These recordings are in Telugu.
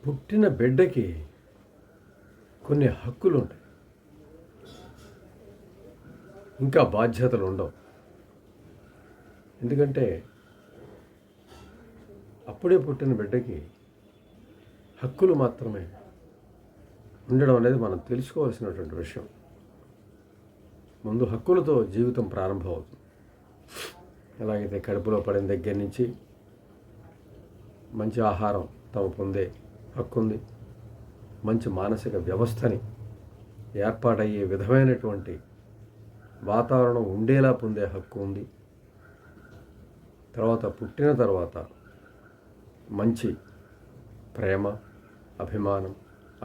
పుట్టిన బిడ్డకి కొన్ని హక్కులు ఉంటాయి, ఇంకా బాధ్యతలు ఉండవు. ఎందుకంటే అప్పుడే పుట్టిన బిడ్డకి హక్కులు మాత్రమే ఉండడం అనేది మనం తెలుసుకోవాల్సినటువంటి విషయం. ముందు హక్కులతో జీవితం ప్రారంభమవుతుంది. ఎలాగైతే కడుపులో పడిన దగ్గర నుంచి మంచి ఆహారం తమ పొందే హక్కు ఉంది, మంచి మానసిక వ్యవస్థని ఏర్పాటయ్యే విధమైనటువంటి వాతావరణం ఉండేలా పొందే హక్కు ఉంది. తర్వాత పుట్టిన తర్వాత మంచి ప్రేమ, అభిమానం,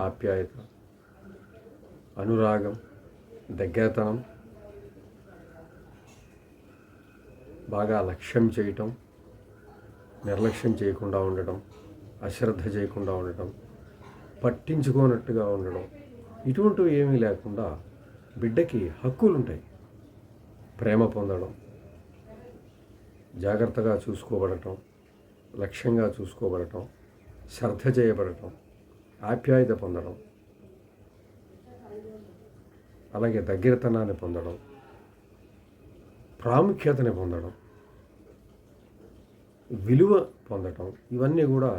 ఆప్యాయత, అనురాగం, దగ్గరతనం, బాగా లక్ష్యం చేయటం, నిర్లక్ష్యం చేయకుండా ఉండటం, అశ్రద్ధ చేయకుండా ఉండటం, పట్టించుకోనట్టుగా ఉండడం, ఇటువంటివి ఏమీ లేకుండా బిడ్డకి హక్కులు ఉంటాయి. ప్రేమ పొందడం, జాగ్రత్తగా చూసుకోబడటం, లక్ష్యంగా చూసుకోబడటం, శ్రద్ధ చేయబడటం, ఆప్యాయత పొందడం, అలాగే దగ్గరతనాన్ని పొందడం, ప్రాముఖ్యతని పొందడం, విలువ పొందటం, ఇవన్నీ కూడా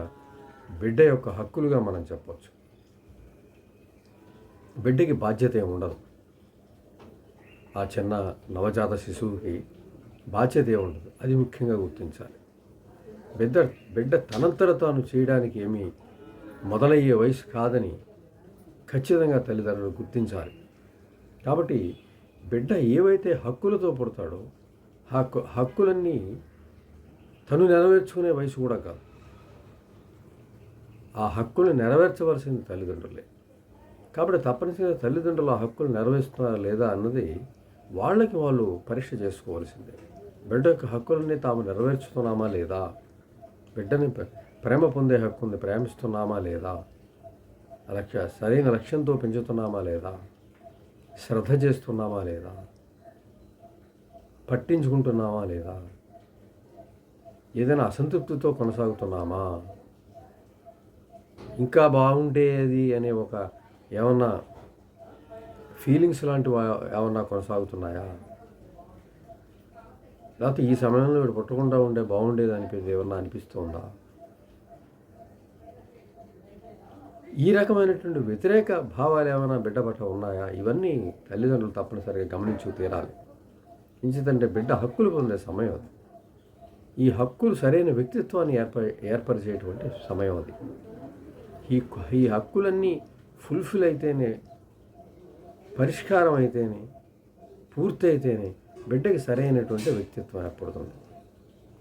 బిడ్డ యొక్క హక్కులుగా మనం చెప్పవచ్చు. బిడ్డకి బాధ్యత ఏమి ఉండదు. ఆ చిన్న నవజాత శిశువుకి బాధ్యత ఏమి ఉండదు. అది ముఖ్యంగా గుర్తించాలి. బిడ్డ తనంతట తాను చేయడానికి ఏమీ మొదలయ్యే వయసు కాదని ఖచ్చితంగా తల్లిదండ్రులు గుర్తించాలి. కాబట్టి బిడ్డ ఏవైతే హక్కులతో పుడతాడో హక్కులన్నీ తను నెరవేర్చుకునే వయసు కూడా కాదు. ఆ హక్కుల్ని నెరవేర్చవలసింది తల్లిదండ్రులే. కాబట్టి తప్పనిసరిగా తల్లిదండ్రులు ఆ హక్కులు నెరవేరుస్తున్నారా లేదా అన్నది వాళ్ళకి వాళ్ళు పరీక్ష చేసుకోవాల్సిందే. బిడ్డ యొక్క హక్కులన్నీ తాము నెరవేర్చుతున్నామా లేదా, బిడ్డని ప్రేమ పొందే హక్కుని ప్రేమిస్తున్నామా లేదా, సరైన లక్ష్యంతో పెంచుతున్నామా లేదా, శ్రద్ధ చేస్తున్నామా లేదా, పట్టించుకుంటున్నామా లేదా, ఏదైనా అసంతృప్తితో కొనసాగుతున్నామా, ఇంకా బాగుండేది అనే ఒక ఏమన్నా ఫీలింగ్స్ లాంటివి ఏమన్నా కొనసాగుతున్నాయా, లేకపోతే ఈ సమయంలో వీడు పుట్టకుండా ఉండే బాగుండేది అనిపించేది ఏమన్నా అనిపిస్తుందా? ఈ రకమైనటువంటి వ్యతిరేక భావాలు ఏమైనా బిడ్డ పట్ల ఉన్నాయా? ఇవన్నీ తల్లిదండ్రులు తప్పనిసరిగా గమనించు తీరాలి. ఎందుకంటే బిడ్డ హక్కులు పొందే సమయం అది. ఈ హక్కులు సరైన వ్యక్తిత్వాన్ని ఏర్పరిచేటువంటి సమయం అది. ఈ హక్కులన్నీ ఫుల్ఫిల్ అయితేనే, పరిష్కారం అయితేనే, పూర్తి అయితేనే బిడ్డకి సరైనటువంటి వ్యక్తిత్వం ఏర్పడుతుంది.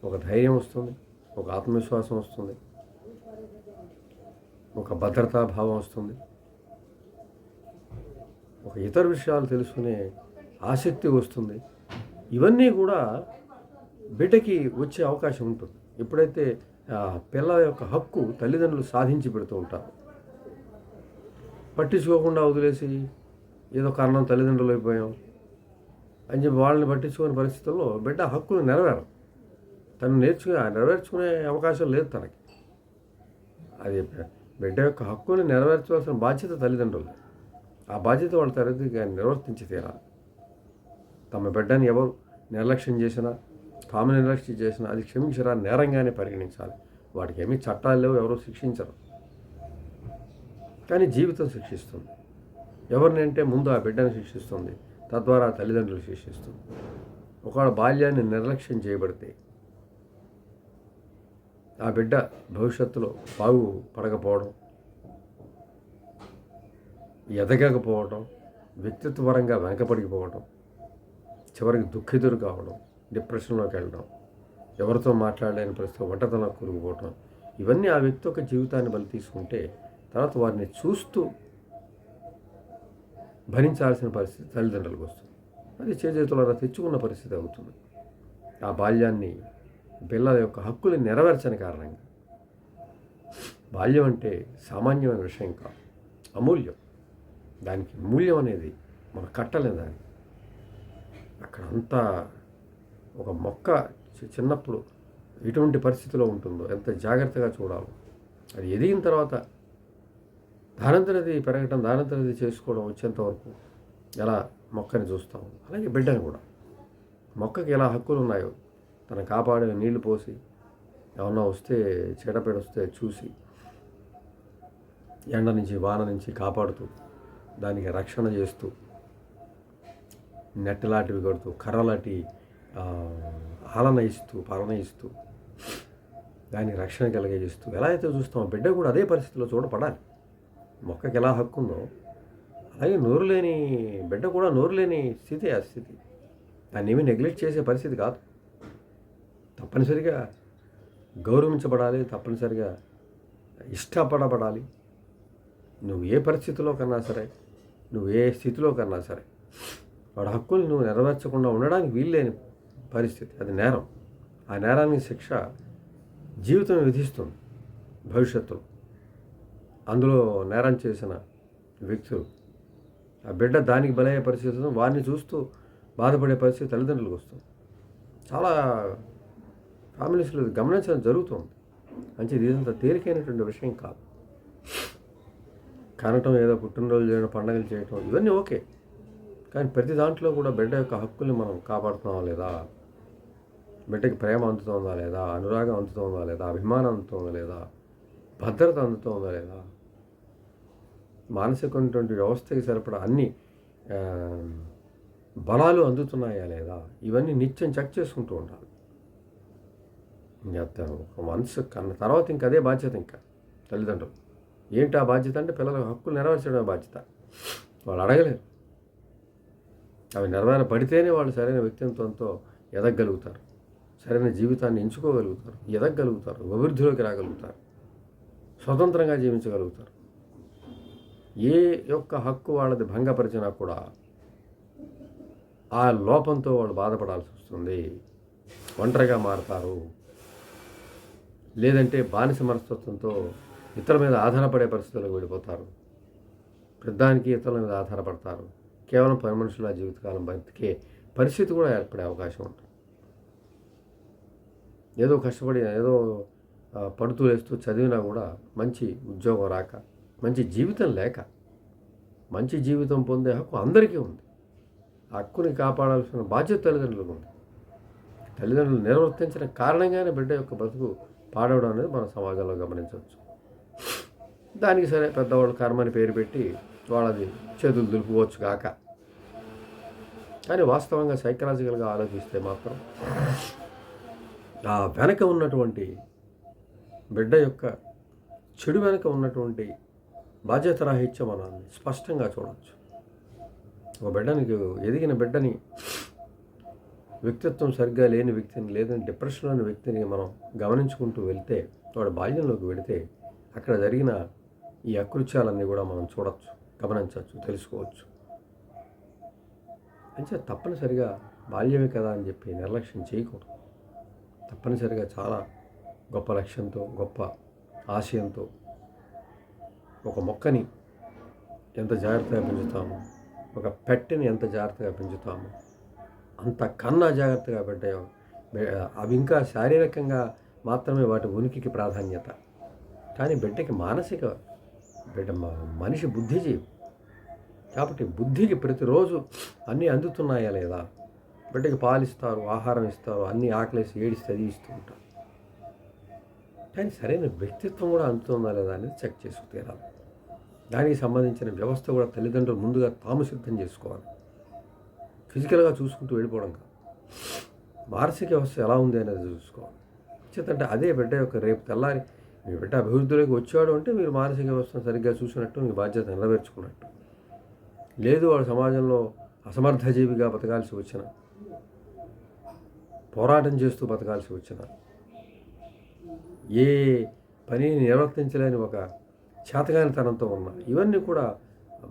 ఒక ధైర్యం వస్తుంది, ఒక ఆత్మవిశ్వాసం వస్తుంది, ఒక భద్రతాభావం వస్తుంది, ఒక ఇతర విషయాలు తెలుసుకునే ఆసక్తి వస్తుంది. ఇవన్నీ కూడా బిడ్డకి వచ్చే అవకాశం ఉంటుంది ఎప్పుడైతే పిల్ల యొక్క హక్కు తల్లిదండ్రులు సాధించి పెడుతూ ఉంటారు. పట్టించుకోకుండా వదిలేసి ఏదో కారణం తల్లిదండ్రులు అయిపోయాం అని చెప్పి వాళ్ళని పట్టించుకునే పరిస్థితుల్లో బిడ్డ హక్కులు తను నెరవేర్చుకునే అవకాశం లేదు తనకి. అది బిడ్డ యొక్క హక్కుని నెరవేర్చవలసిన బాధ్యత తల్లిదండ్రులు. ఆ బాధ్యత వాళ్ళ తరగతిగా నిర్వర్తించి తీరాలి. తమ బిడ్డని ఎవరు నిర్లక్ష్యం చేసినా, తాము నిర్లక్ష్యం చేసినా అది క్షమించరా నేరంగానే పరిగణించాలి. వాటికి ఏమీ చట్టాలు లేవు, ఎవరో శిక్షించరు. కానీ జీవితం శిక్షిస్తుంది. ఎవరిని అంటే ముందు ఆ బిడ్డను శిక్షిస్తుంది, తద్వారా తల్లిదండ్రులు శిక్షిస్తుంది. ఒకవేళ బాల్యాన్ని నిర్లక్ష్యం చేయబడితే ఆ బిడ్డ భవిష్యత్తులో బాగుపడకపోవడం, ఎదగకపోవడం, వ్యక్తిత్వపరంగా వెనకపడిపోవడం, చివరికి దుఃఖితుడు కావడం, డిప్రెషన్లోకి వెళ్ళడం, ఎవరితో మాట్లాడలేని పరిస్థితి, ఒంటరితనం కూరుకుపోవడం, ఇవన్నీ ఆ వ్యక్తి యొక్క జీవితాన్ని బలి తీసుకుంటే తర్వాత వారిని చూస్తూ భరించాల్సిన పరిస్థితి తల్లిదండ్రులకు వస్తుంది. అది చేతులారా తెచ్చుకున్న పరిస్థితి అవుతుంది. ఆ బాల్యాన్ని పిల్లల యొక్క హక్కులు నెరవేర్చని కారణంగా. బాల్యం అంటే సామాన్యమైన విషయం కాదు, అమూల్యం. దానికి మూల్యం అనేది మనం కట్టలేం. దాన్ని అక్కడంతా ఒక మొక్క చిన్నప్పుడు ఎటువంటి పరిస్థితిలో ఉంటుందో ఎంత జాగ్రత్తగా చూడాలో, అది ఎదిగిన తర్వాత దానంతరది పెరగటం, దానంతరది చేసుకోవడం వచ్చేంత వరకు ఎలా మొక్కని చూస్తాం, అలాగే బిడ్డని కూడా మొక్కకి ఎలా హక్కులు ఉన్నాయో తను కాపాడే, నీళ్లు పోసి ఏమన్నా వస్తే చీడపీడ వస్తే చూసి ఎండ నుంచి వాన నుంచి కాపాడుతూ దానికి రక్షణ చేస్తూ నెట్ లాంటివి కొడుతూ కర్రలాంటి ఆలన ఇస్తూ పాలన ఇస్తూ దానికి రక్షణ కలిగజేస్తూ ఎలా అయితే చూస్తామో బిడ్డ కూడా అదే పరిస్థితిలో చూడపడాలి. మొక్కకి ఎలా హక్కు ఉందో అలాగే నోరు లేని బిడ్డ కూడా నోరు లేని స్థితి ఆ స్థితి. దాన్ని ఏమీ నెగ్లెక్ట్ చేసే పరిస్థితి కాదు. తప్పనిసరిగా గౌరవించబడాలి, తప్పనిసరిగా ఇష్టపడబడాలి. నువ్వు ఏ పరిస్థితిలో కన్నా సరే, నువ్వు ఏ స్థితిలో కన్నా సరే వాడి హక్కుల్ని నువ్వు నెరవేర్చకుండా ఉండడానికి వీల్లేని పరిస్థితి, అది నేరం. ఆ నేరానికి శిక్ష జీవితం విధిస్తుంది భవిష్యత్తులో. అందులో నేరం చేసిన వ్యక్తులు ఆ బిడ్డ దానికి బలయ్యే పరిస్థితుల్లో వారిని చూస్తూ బాధపడే పరిస్థితి తల్లిదండ్రులకు వస్తుంది. చాలా ఫ్యామిలీస్లో గమనించడం జరుగుతుంది. మంచిది, ఇదంతా తేలికైనటువంటి విషయం కాదు. కనటం, ఏదో పుట్టినరోజు చేయడం, పండుగలు చేయటం ఇవన్నీ ఓకే. కానీ ప్రతి దాంట్లో కూడా బిడ్డ యొక్క హక్కుల్ని మనం కాపాడుతున్నామా లేదా, బిడ్డకి ప్రేమ అందుతుందా లేదా, అనురాగం అందుతుందా లేదా, అభిమానం అందుతుందా లేదా, భద్రత అందుతుందా లేదా, మానసికమైనటువంటి వ్యవస్థకి సరిపడా అన్ని బలాలు అందుతున్నాయా లేదా, ఇవన్నీ నిత్యం చెక్ చేసుకుంటూ ఉండాలి. ఒక మనసు కన్న తర్వాత ఇంక అదే బాధ్యత. ఇంకా తల్లిదండ్రులు ఏంటి ఆ బాధ్యత అంటే పిల్లల హక్కులు నెరవేర్చడమే బాధ్యత. వాళ్ళు అడగలేరు. అవి నెరవేరపడితేనే వాళ్ళు సరైన వ్యక్తిత్వంతో ఎదగలుగుతారు, సరైన జీవితాన్ని ఎంచుకోగలుగుతారు, ఎదగలుగుతారు, అభివృద్ధిలోకి రాగలుగుతారు, స్వతంత్రంగా జీవించగలుగుతారు. ఏ యొక్క హక్కు వాళ్ళది భంగపరిచినా కూడా ఆ లోపంతో వాళ్ళు బాధపడాల్సి వస్తుంది, ఒంటరిగా మారతారు. లేదంటే బానిస మనస్తత్వంతో ఇతరుల మీద ఆధారపడే పరిస్థితులకు వెళ్ళిపోతారు. పెద్దానికి ఇతరుల మీద ఆధారపడతారు. కేవలం పని మనుషుల జీవితకాలం బతికే పరిస్థితి కూడా ఏర్పడే అవకాశం ఉంటుంది. ఏదో కష్టపడి ఏదో పడుతూ లేస్తూ చదివినా కూడా మంచి ఉద్యోగం రాక, మంచి జీవితం లేక, మంచి జీవితం పొందే హక్కు అందరికీ ఉంది. ఆ హక్కుని కాపాడాల్సిన బాధ్యత తల్లిదండ్రులకు ఉంది. తల్లిదండ్రులు నిర్వర్తించిన కారణంగానే బిడ్డ యొక్క బతుకు పాడవడం అనేది మన సమాజంలో గమనించవచ్చు. దానికి సరే పెద్దవాళ్ళు కర్మని పేరు పెట్టి వాళ్ళది చేతులు దులుపుకోవచ్చు కాక, కానీ వాస్తవంగా సైకలాజికల్గా ఆలోచిస్తే మాత్రం ఆ వెనక ఉన్నటువంటి బిడ్డ యొక్క చెడు వెనక ఉన్నటువంటి బాధ్యత రాహిత్యం మనం స్పష్టంగా చూడవచ్చు. ఒక బిడ్డనికి, ఎదిగిన బిడ్డని, వ్యక్తిత్వం సరిగ్గా లేని వ్యక్తిని, లేదంటే డిప్రెషన్లోని వ్యక్తిని మనం గమనించుకుంటూ వెళ్తే, వాడు బాల్యంలోకి వెళితే అక్కడ జరిగిన ఈ అకృత్యాలన్నీ కూడా మనం చూడవచ్చు, గమనించవచ్చు, తెలుసుకోవచ్చు. అంటే తప్పనిసరిగా బాల్యమే కదా అని చెప్పి నిర్లక్ష్యం చేయకూడదు. తప్పనిసరిగా చాలా గొప్ప లక్ష్యంతో, గొప్ప ఆశయంతో ఒక మొక్కని ఎంత జాగ్రత్తగా పెంచుతామో, ఒక పెట్టుని ఎంత జాగ్రత్తగా పెంచుతామో అంత కన్నా జాగ్రత్తగా పెట్టాయో. అవి ఇంకా శారీరకంగా మాత్రమే వాటి ఉనికికి ప్రాధాన్యత. కానీ బిడ్డకి మానసిక, బిడ్డ మనిషి బుద్ధిజీవి కాబట్టి బుద్ధికి ప్రతిరోజు అన్నీ అందుతున్నాయా లేదా, బిడ్డకి పాలిస్తారు, ఆహారం ఇస్తారు, అన్నీ ఆకలేసి ఏడిస్తే అది ఇస్తూ ఉంటారు. కానీ సరైన వ్యక్తిత్వం కూడా అందుతుందా లేదా అనేది చెక్ చేసుకు తీరాలి. దానికి సంబంధించిన వ్యవస్థ కూడా తల్లిదండ్రులు ముందుగా తాము సిద్ధం చేసుకోవాలి. ఫిజికల్గా చూసుకుంటూ వెళ్ళిపోవడం కాదు, మానసిక వ్యవస్థ ఎలా ఉంది అనేది చూసుకోవాలి. చేతంటే అదే బిడ్డ యొక్క రేపు తెల్లారి మీ బిడ్డ అభివృద్ధిలోకి వచ్చాడు అంటే మీరు మానసిక వ్యవస్థను సరిగ్గా చూసినట్టు, మీ బాధ్యత నెరవేర్చుకున్నట్టు. లేదు వాడు సమాజంలో అసమర్థజీవిగా బతకాల్సి వచ్చిన, పోరాటం చేస్తూ బతకాల్సి వచ్చిన, ఏ పనిని నిర్వర్తించలేని ఒక చేతగానితనంతో ఉన్న, ఇవన్నీ కూడా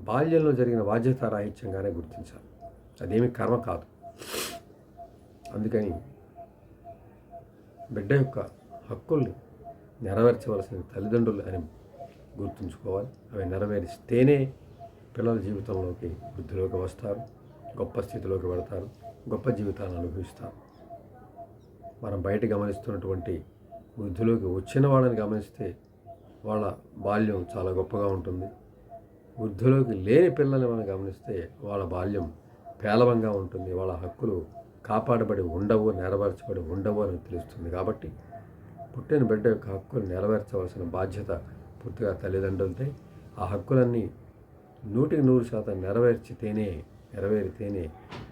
బాల్యంలో జరిగిన బాధ్యతారాహిత్యంగానే గుర్తించాలి. అదేమి కర్మ కాదు. అందుకని బిడ్డ యొక్క హక్కుల్ని నెరవేర్చవలసిన తల్లిదండ్రులు అని గుర్తుంచుకోవాలి. అవి నెరవేరిస్తేనే పిల్లల జీవితంలోకి, వృద్ధిలోకి వస్తారు, గొప్ప స్థితిలోకి వెళతారు, గొప్ప జీవితాన్ని అనుభవిస్తారు. మనం బయట గమనిస్తున్నటువంటి వృద్ధిలోకి వచ్చిన వాళ్ళని గమనిస్తే వాళ్ళ బాల్యం చాలా గొప్పగా ఉంటుంది, వృద్ధిలోకి లేని పిల్లల్ని మనం గమనిస్తే వాళ్ళ బాల్యం పేలవంగా ఉంటుంది. వాళ్ళ హక్కులు కాపాడబడి ఉండవు, నెరవేర్చబడి ఉండవు అని తెలుస్తుంది. కాబట్టి పుట్టిన బిడ్డ యొక్క హక్కులు నెరవేర్చవలసిన బాధ్యత పూర్తిగా తల్లిదండ్రులదే. ఆ హక్కులన్నీ 100% నెరవేరితేనే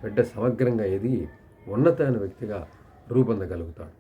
బిడ్డ సమగ్రంగా ఎదిగి ఉన్నతమైన వ్యక్తిగా రూపొందగలుగుతాడు.